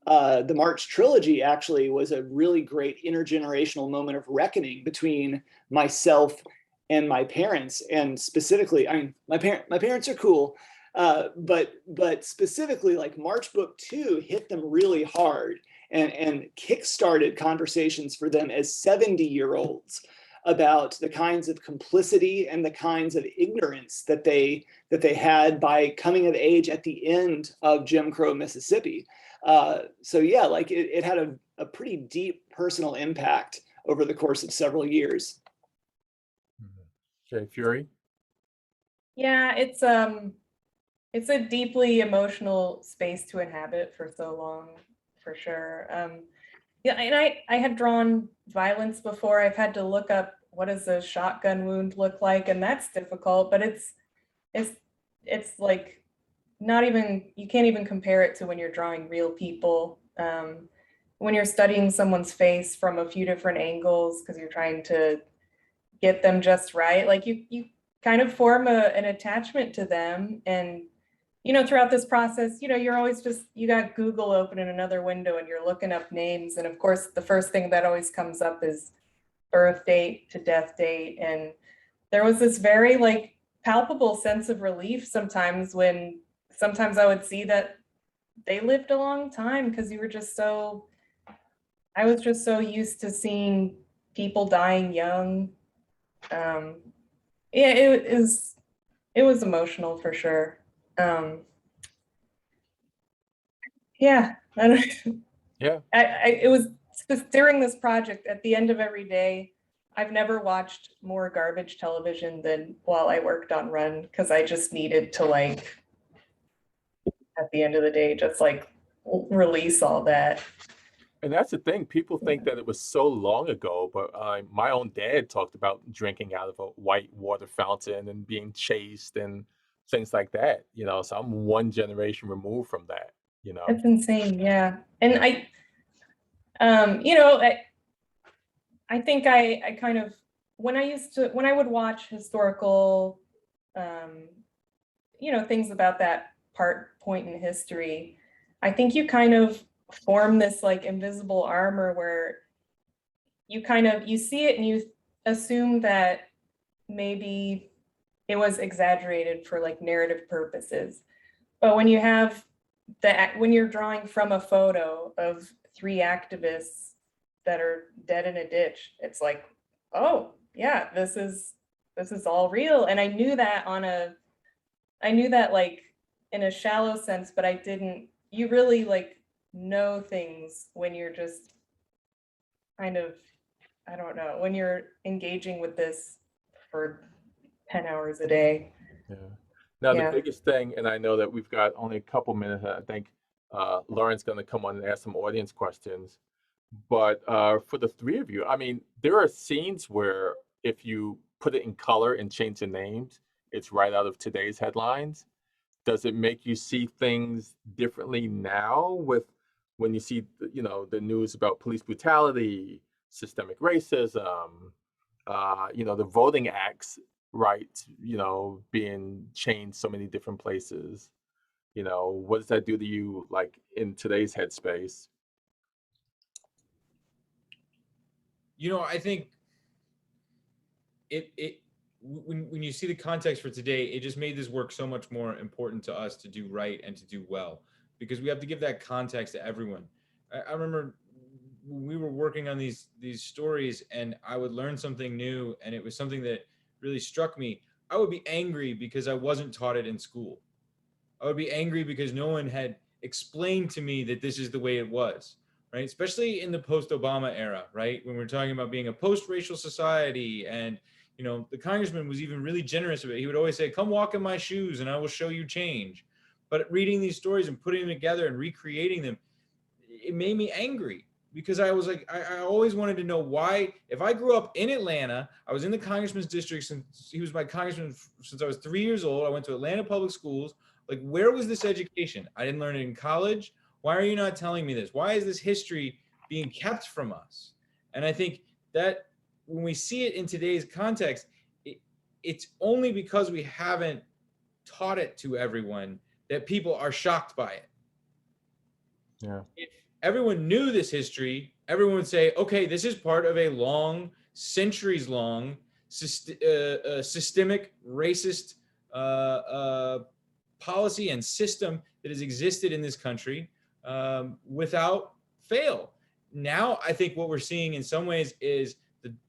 the March trilogy actually was a really great intergenerational moment of reckoning between myself and my parents. And specifically, I mean, my parents are cool, but specifically, like, March Book 2 hit them really hard and kickstarted conversations for them as 70-year-olds about the kinds of complicity and the kinds of ignorance that they had by coming of age at the end of Jim Crow Mississippi. So yeah, like it had a pretty deep personal impact over the course of several years. Okay, Fury. Yeah, it's a deeply emotional space to inhabit for so long, for sure. Yeah, and I had drawn violence before. I've had to look up what does a shotgun wound look like, and that's difficult, but it's like not even, you can't even compare it to when you're drawing real people. When you're studying someone's face from a few different angles because you're trying to get them just right, like you kind of form an attachment to them. And you know, throughout this process, you know, you're always just, you got Google open in another window and you're looking up names. And of course, the first thing that always comes up is birth date to death date. And there was this very like palpable sense of relief sometimes when sometimes I would see that they lived a long time, because you were just so, I was just so used to seeing people dying young. Yeah, it was emotional for sure. Yeah, I don't, Yeah. it was during this project, at the end of every day, I've never watched more garbage television than while I worked on Run, because I just needed to, like, at the end of the day, just like release all that. And that's the thing. People think that it was so long ago, but my own dad talked about drinking out of a white water fountain and being chased and things like that, you know. So I'm one generation removed from that, you know. It's insane, yeah. And you know, I think I kind of, when I would watch historical, you know, things about that point in history, I think you kind of form this like invisible armor where you see it and you assume that maybe it was exaggerated for like narrative purposes. But when you have when you're drawing from a photo of 3 activists that are dead in a ditch, it's like, oh yeah, this is all real. And I knew that like in a shallow sense, but you really like know things when you're just kind of, I don't know, when you're engaging with this for 10 hours a day. Yeah. Now, Yeah. the biggest thing, and I know that we've got only a couple minutes, I think Lauren's going to come on and ask some audience questions. But for the three of you, I mean, there are scenes where if you put it in color and change the names, it's right out of today's headlines. Does it make you see things differently now with when you see, you know, the news about police brutality, systemic racism, you know, the voting acts, right, you know, being changed so many different places? You know, what does that do to you, like, in today's headspace? You know, I think when you see the context for today, it just made this work so much more important to us to do right and to do well, because we have to give that context to everyone. I remember when we were working on these stories and I would learn something new and it was something that really struck me. I would be angry because I wasn't taught it in school. I would be angry because no one had explained to me that this is the way it was. Right, especially in the post-Obama era, right? When we're talking about being a post-racial society, and you know, the congressman was even really generous with it. He would always say, "Come walk in my shoes, and I will show you change." But reading these stories and putting them together and recreating them, it made me angry because I was like, I always wanted to know why. If I grew up in Atlanta, I was in the congressman's district since he was my congressman since I was 3 years old. I went to Atlanta public schools. Like, where was this education? I didn't learn it in college. Why are you not telling me this? Why is this history being kept from us? And I think that when we see it in today's context, it's only because we haven't taught it to everyone that people are shocked by it. Yeah. If everyone knew this history, everyone would say, okay, this is part of a long, centuries-long, systemic, racist policy and system that has existed in this country without fail. Now, I think what we're seeing in some ways is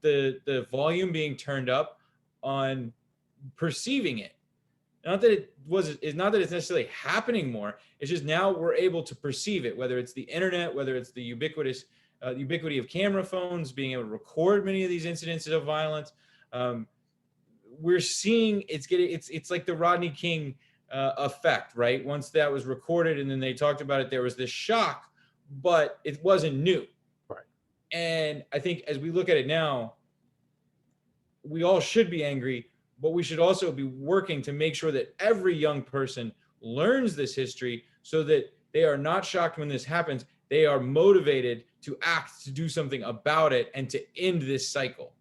the volume being turned up on perceiving it. Not that it's not that it's necessarily happening more. It's just now we're able to perceive it, whether it's the internet, whether it's the ubiquity of camera phones, being able to record many of these incidences of violence. We're seeing it's like the Rodney King effect, right? Once that was recorded and then they talked about it, there was this shock, but it wasn't new. Right. And I think as we look at it now, we all should be angry, but we should also be working to make sure that every young person learns this history so that they are not shocked when this happens. They are motivated to act, to do something about it, and to end this cycle.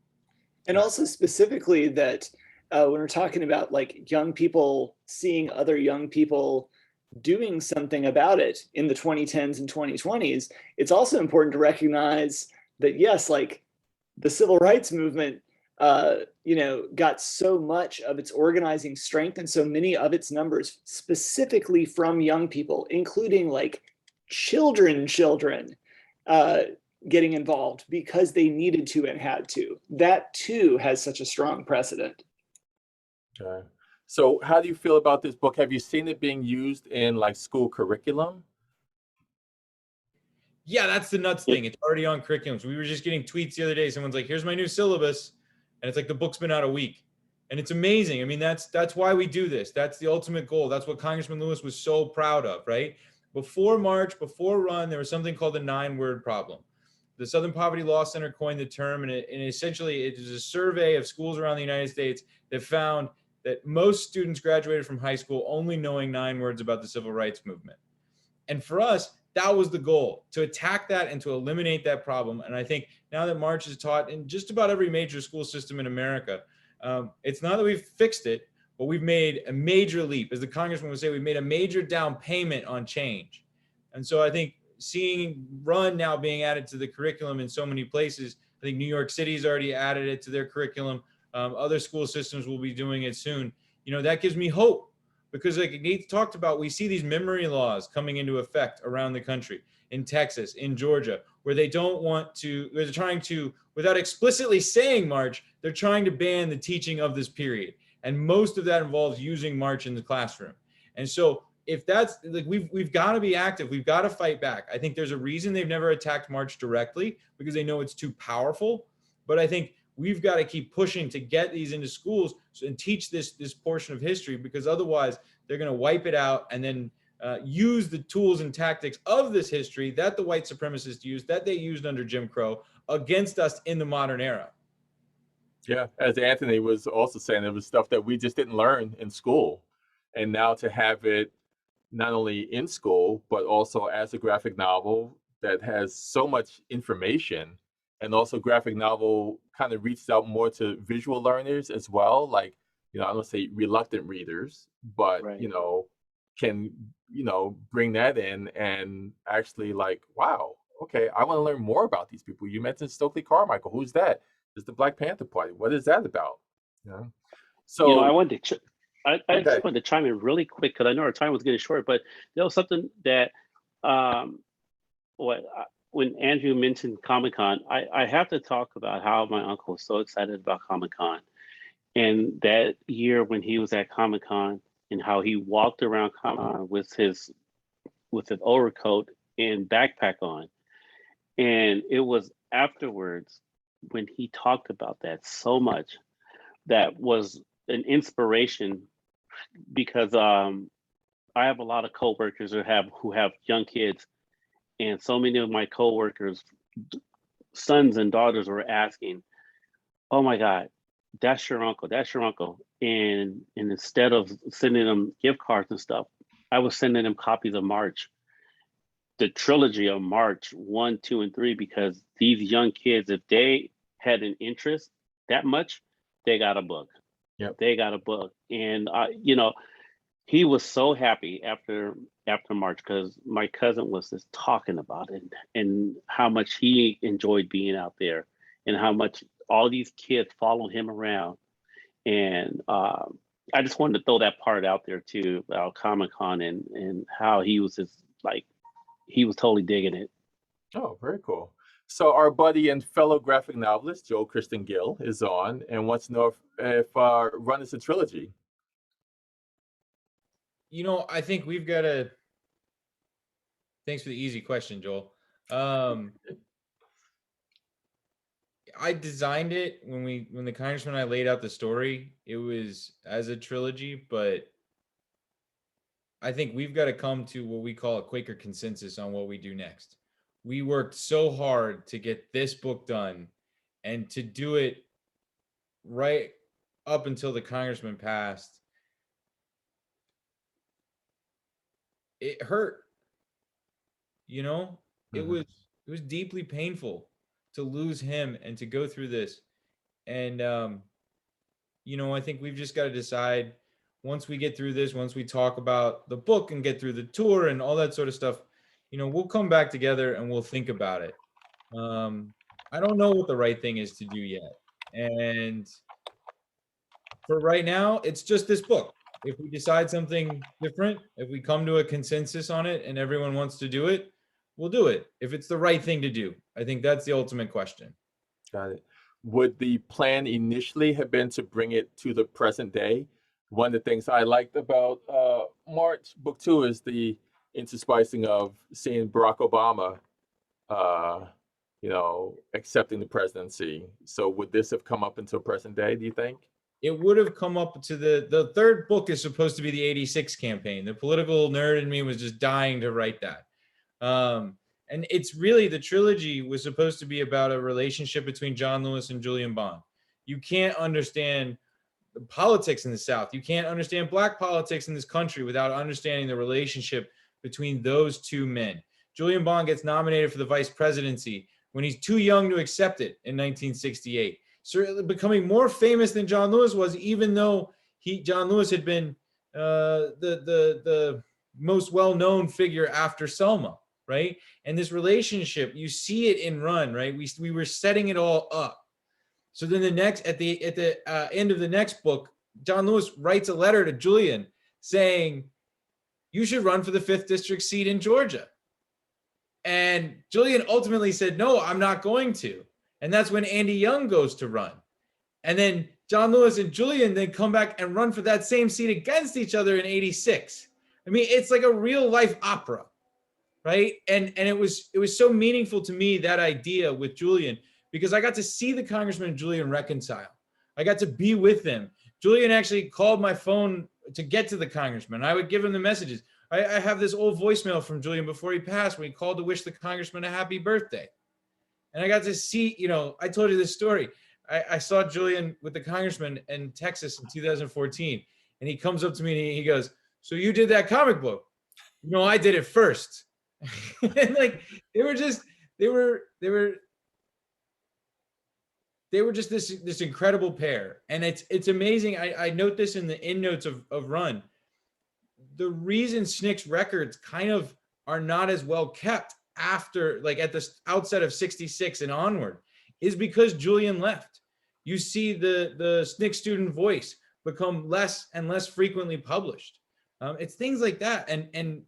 And also specifically that when we're talking about like young people seeing other young people doing something about it in the 2010s and 2020s, it's also important to recognize that, yes, like the civil rights movement, you know, got so much of its organizing strength and so many of its numbers specifically from young people, including like children getting involved because they needed to and had to. That too has such a strong precedent. Okay. So how do you feel about this book? Have you seen it being used in like school curriculum? Yeah, that's the nuts thing. It's already on curriculums. We were just getting tweets the other day. Someone's like, here's my new syllabus. And it's like the book's been out a week. And it's amazing. I mean, that's why we do this. That's the ultimate goal. That's what Congressman Lewis was so proud of, right? Before March, before Run, there was something called the 9-word problem. The Southern Poverty Law Center coined the term, and essentially it is a survey of schools around the United States that found that most students graduated from high school only knowing 9 words about the civil rights movement. And for us, that was the goal, to attack that and to eliminate that problem. And I think now that March is taught in just about every major school system in America, it's not that we've fixed it, but we've made a major leap. As the congressman would say, we've made a major down payment on change. And so I think seeing Run now being added to the curriculum in so many places, I think New York City's already added it to their curriculum. Other school systems will be doing it soon. You know, that gives me hope. Because like Nate talked about, we see these memory laws coming into effect around the country, in Texas, in Georgia, where they're trying to, without explicitly saying March, they're trying to ban the teaching of this period. And most of that involves using March in the classroom. And so if that's like, we've got to be active. We've got to fight back. I think there's a reason they've never attacked March directly, because they know it's too powerful. But I think we've got to keep pushing to get these into schools and teach this portion of history, because otherwise they're going to wipe it out and then use the tools and tactics of this history that the white supremacists used, that they used under Jim Crow, against us in the modern era. Yeah, as Anthony was also saying, it was stuff that we just didn't learn in school. And now to have it not only in school, but also as a graphic novel that has so much information, and also graphic novel kind of reaches out more to visual learners as well. Like, I don't want to say reluctant readers, but, Right. Can, bring that in and actually like, wow, okay, I want to learn more about these people. You mentioned Stokely Carmichael. Who's that? It's the Black Panther Party. What is that about? So I wanted to, I Okay. just wanted to chime in really quick, because I know our time was getting short, but there was something that, when Andrew mentioned Comic-Con, I have to talk about how my uncle was so excited about Comic-Con. And that year when he was at Comic-Con, and how he walked around Comic-Con with his overcoat and backpack on. And it was afterwards when he talked about that so much, that was an inspiration, because I have a lot of coworkers who have young kids, and so many of my coworkers, sons and daughters, were asking, "Oh my God, that's your uncle, that's your uncle." And instead of sending them gift cards and stuff, I was sending them copies of March, the trilogy of March 1, 2, and 3, because these young kids, if they had an interest that much, they got a book. Yep. They got a book. And he was so happy after March, because my cousin was just talking about it and how much he enjoyed being out there, and how much all these kids follow him around. And I just wanted to throw that part out there too, about Comic-Con, and how he was just like, he was totally digging it. Oh, very cool. So our buddy and fellow graphic novelist, Joe Christian Gill, is on and wants to know if Run is a trilogy. I think we've got to, thanks for the easy question, Joel. I designed it when the Congressman and I laid out the story, it was as a trilogy, but I think we've got to come to what we call a Quaker consensus on what we do next. We worked so hard to get this book done, and to do it right up until the Congressman passed. It hurt, it was deeply painful to lose him and to go through this. And, I think we've just got to decide, once we get through this, once we talk about the book and get through the tour and all that sort of stuff, we'll come back together and we'll think about it. I don't know what the right thing is to do yet. And for right now, it's just this book. If we decide something different, if we come to a consensus on it and everyone wants to do it, we'll do it. If it's the right thing to do, I think that's the ultimate question. Got it. Would the plan initially have been to bring it to the present day? One of the things I liked about March Book 2 is the interspicing of seeing Barack Obama, accepting the presidency. So would this have come up until present day, do you think? It would have come up to the third book is supposed to be the 86 campaign. The political nerd in me was just dying to write that. And it's really, the trilogy was supposed to be about a relationship between John Lewis and Julian Bond. You can't understand the politics in the South. You can't understand Black politics in this country without understanding the relationship between those two men. Julian Bond gets nominated for the vice presidency when he's too young to accept it in 1968. Certainly becoming more famous than John Lewis was, even though John Lewis had been the most well-known figure after Selma, right? And this relationship, you see it in Run, right? We were setting it all up. So then at the end of the next book, John Lewis writes a letter to Julian saying, "You should run for the 5th district seat in Georgia." And Julian ultimately said, "No, I'm not going to." And that's when Andy Young goes to run. And then John Lewis and Julian then come back and run for that same seat against each other in 86, I mean, it's like a real life opera, right? And it was so meaningful to me, that idea with Julian, because I got to see the Congressman and Julian reconcile. I got to be with them. Julian actually called my phone to get to the Congressman. I would give him the messages. I have this old voicemail from Julian before he passed, when he called to wish the Congressman a happy birthday. And I got to see, you know, I told you this story. I saw Julian with the Congressman in Texas in 2014, and he comes up to me and he goes, "So you did that comic book?" "No, I did it first." And like, they were just this incredible pair. And it's amazing. I note this in the endnotes of Run. The reason Snick's records kind of are not as well kept after, like at the outset of 66 and onward, is because Julian left. You see the Snick student voice become less and less frequently published. It's things like that. And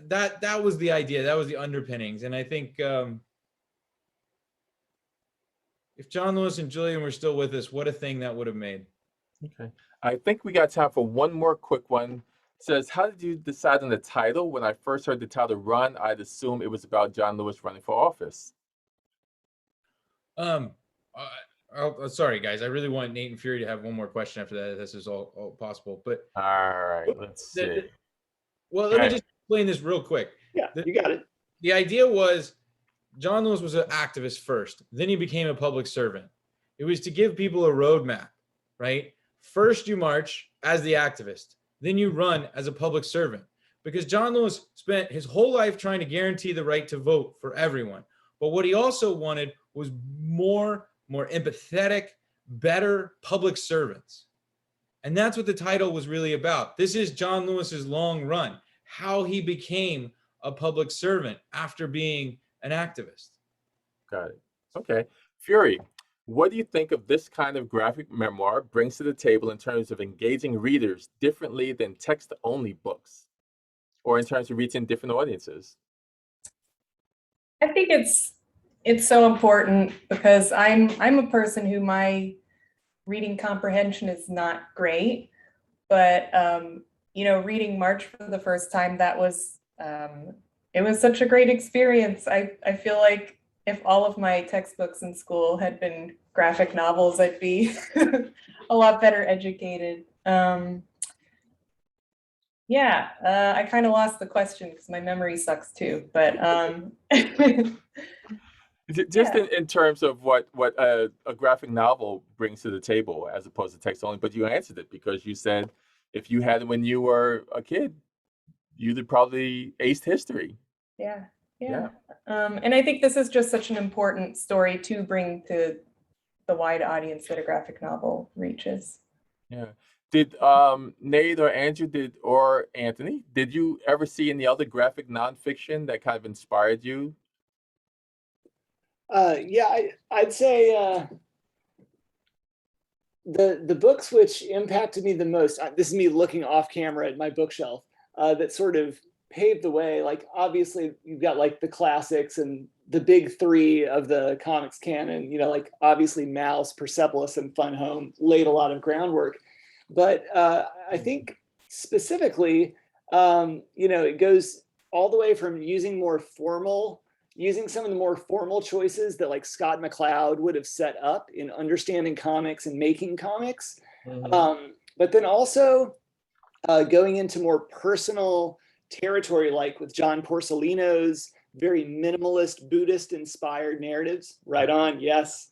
that was the idea. That was the underpinnings. And I think if John Lewis and Julian were still with us, what a thing that would have made. Okay. I think we got time for one more quick one. It says, how did you decide on the title? When I first heard the title Run, I'd assume it was about John Lewis running for office. Sorry, guys. I really want Nate and Fury to have one more question after that. If this is all possible. But all right, let's see. Well, let me just explain this real quick. Yeah, you got it. The idea was John Lewis was an activist first. Then he became a public servant. It was to give people a roadmap, right? First, you march as the activist. Then you run as a public servant. Because John Lewis spent his whole life trying to guarantee the right to vote for everyone. But what he also wanted was more empathetic, better public servants. And that's what the title was really about. This is John Lewis's long run, how he became a public servant after being an activist. Got it. Okay. Fury, what do you think of this kind of graphic memoir brings to the table in terms of engaging readers differently than text-only books, or in terms of reaching different audiences? I think it's so important, because I'm a person who my reading comprehension is not great, but you know, reading March for the first time, that was it was such a great experience. I feel like if all of my textbooks in school had been graphic novels, I'd be a lot better educated. Yeah, I kind of lost the question because my memory sucks too, but just in terms of what a graphic novel brings to the table as opposed to text only, but you answered it because you said if you had it when you were a kid, you'd have probably aced history. Yeah. And I think this is just such an important story to bring to the wide audience that a graphic novel reaches. Yeah. Did Nate or Andrew or Anthony, did you ever see any other graphic nonfiction that kind of inspired you? Yeah, I'd say the books which impacted me the most, this is me looking off camera at my bookshelf, that sort of paved the way. Like, obviously you've got like the classics and the big three of the comics canon, you know, like obviously Mouse, Persepolis, and Fun Home laid a lot of groundwork. But I think specifically, you know, it goes all the way from using some of the more formal choices that like Scott McCloud would have set up in understanding comics and making comics. Mm-hmm. But then also going into more personal territory, like with John Porcellino's very minimalist Buddhist inspired narratives. Right on. Yes.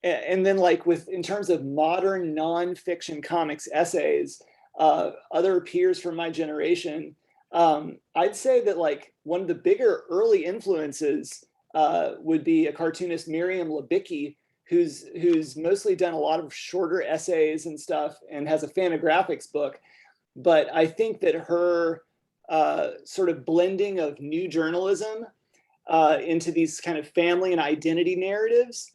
And then like in terms of modern nonfiction comics essays, other peers from my generation, I'd say that like one of the bigger early influences would be a cartoonist, Miriam Labicki, who's mostly done a lot of shorter essays and stuff and has a Fantagraphics book. But I think that her sort of blending of new journalism into these kind of family and identity narratives,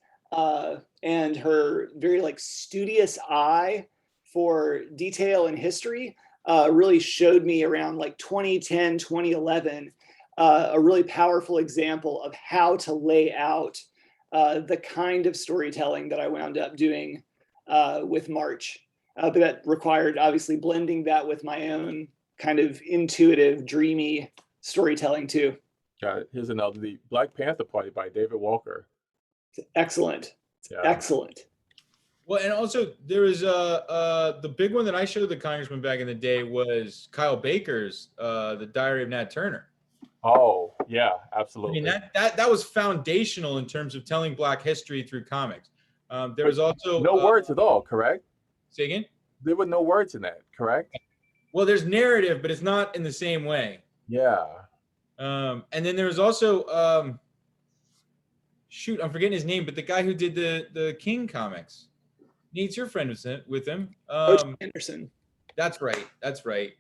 and her very like studious eye for detail and history really showed me around like 2010, 2011, a really powerful example of how to lay out the kind of storytelling that I wound up doing with March. But that required obviously blending that with my own kind of intuitive, dreamy storytelling too. Got it. Here's another, the Black Panther Party by David Walker. It's excellent. It's Yeah. excellent. Well, and also there was the big one that I showed the congressman back in the day was Kyle Baker's The Diary of Nat Turner. Oh, yeah, I absolutely. mean, that was foundational in terms of telling Black history through comics. There was also no words at all, correct? Say again? There were no words in that, correct? Well, there's narrative, but it's not in the same way. Yeah. And then there was also shoot, I'm forgetting his name, but the guy who did the King comics. Nate's your friend with him. Anderson. That's right. That's right.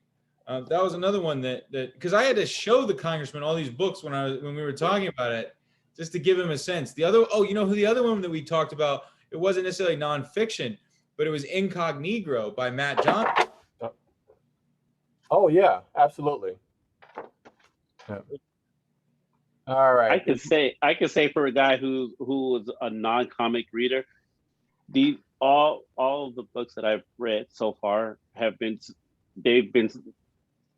That was another one that because I had to show the congressman all these books when we were talking about it, just to give him a sense. The other, you know who the other one that we talked about? It wasn't necessarily nonfiction, but it was Incognito by Matt Johnson. Oh yeah, absolutely. Yeah. All right. I could say for a guy who was a non-comic reader, all of the books that I've read so far they've been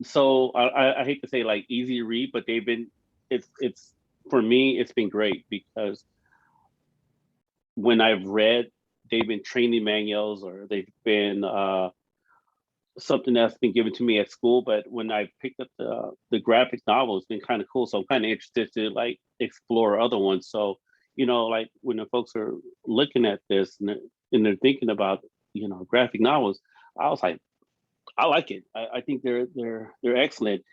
so I hate to say like easy read, but it's for me it's been great because when I've read, they've been training manuals or they've been something that's been given to me at school. But when I picked up the graphic novel, it's been kind of cool. So I'm kind of interested to like explore other ones. So, you know, like when the folks are looking at this and they're thinking about, you know, graphic novels, I was like, I like it. I think they're excellent.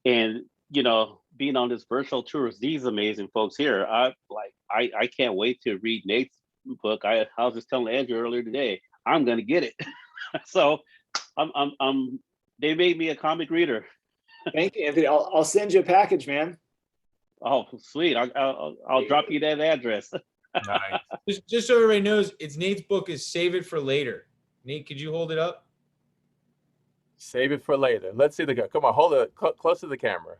And, you know, being on this virtual tour with these amazing folks here, I can't wait to read Nate's book. I was just telling Andrew earlier today, I'm gonna get it. So they made me a comic reader. Thank you, Anthony. I'll send you a package, man. Oh, sweet. I'll drop you that address. Nice. Just so everybody knows, it's Nate's book is Save It for Later. Nate, could you hold it up? Save it for later. Let's see the guy. Come on, hold it close to the camera.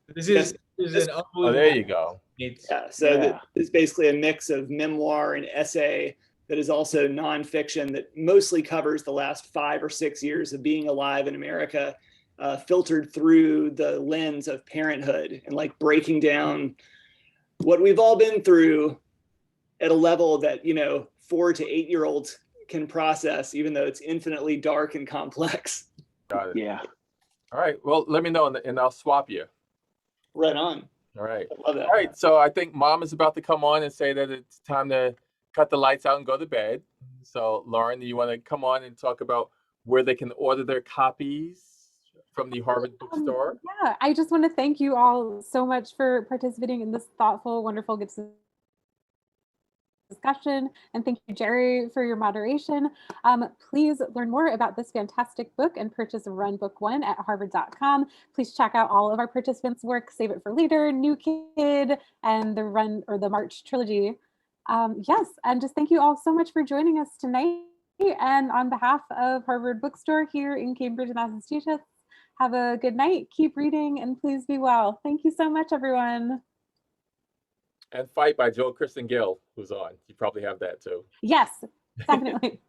This is an unbelievable. Oh, there you go. Nate's, Yeah. So it's basically a mix of memoir and essay that is also nonfiction that mostly covers the last 5 or 6 years of being alive in America, filtered through the lens of parenthood and like breaking down what we've all been through at a level that, you know, 4 to 8 year olds can process, even though it's infinitely dark and complex. Got it. Yeah. All right. Well, let me know and I'll swap you. Right on. All right. I love that. All right. So I think Mom is about to come on and say that it's time to cut the lights out and go to bed. So Lauren, do you want to come on and talk about where they can order their copies from the Harvard bookstore? Yeah, I just want to thank you all so much for participating in this thoughtful, wonderful discussion. And thank you, Jerry, for your moderation. Please learn more about this fantastic book and purchase Run Book One at harvard.com. Please check out all of our participants' work, Save It for Later, New Kid, and the Run or the March trilogy. Yes, and just thank you all so much for joining us tonight. And on behalf of Harvard Bookstore here in Cambridge, Massachusetts, have a good night, keep reading, and please be well. Thank you so much, everyone. And Fight by Joel Kristen Gill, who's on. You probably have that too. Yes, definitely.